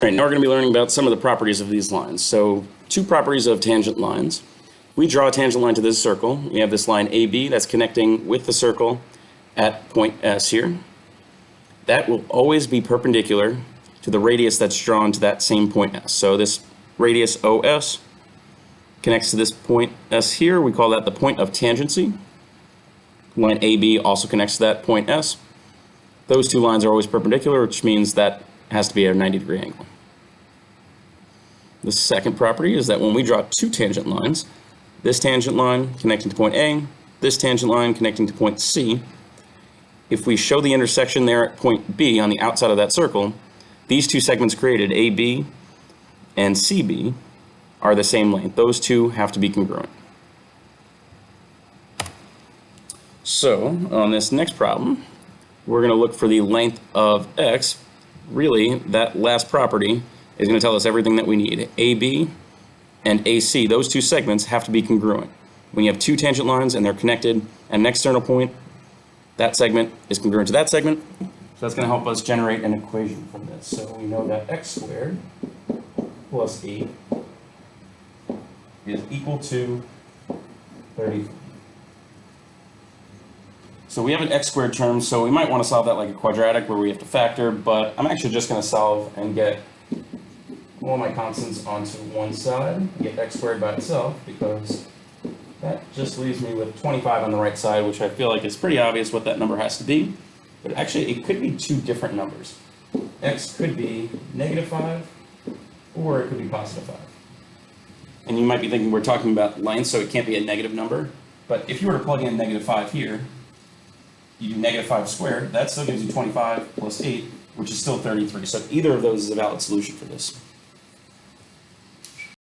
All right, now we're going to be learning about some of the properties of these lines. So, two properties of tangent lines. We draw a tangent line to this circle. We have this line AB that's connecting with the circle at point S here. That will always be perpendicular to the radius that's drawn to that same point S. So this radius OS connects to this point S here. We call that the point of tangency. Line AB also connects to that point S. Those two lines are always perpendicular, which means that has to be a 90-degree angle. The second property is that when we draw two tangent lines, this tangent line connecting to point A, this tangent line connecting to point C, if we show the intersection there at point B on the outside of that circle, these two segments created, AB and CB, are the same length. Those two have to be congruent. So on this next problem, we're going to look for the length of X. Really, that last property is going to tell us everything that we need. AB and AC, those two segments have to be congruent. When you have two tangent lines and they're connected at an external point, that segment is congruent to that segment. So that's going to help us generate an equation from this. So we know that x squared plus 8 is equal to 33. So we have an x squared term, so we might want to solve that like a quadratic where we have to factor, but I'm actually just going to solve and get all my constants onto one side, get x squared by itself, because that just leaves me with 25 on the right side, which I feel like is pretty obvious what that number has to be. But actually, it could be two different numbers. X could be -5, or it could be +5. And you might be thinking we're talking about length, so it can't be a negative number. But if you were to plug in -5 here, you do -5 squared, that still gives you 25 plus 8, which is still 33. So either of those is a valid solution for this.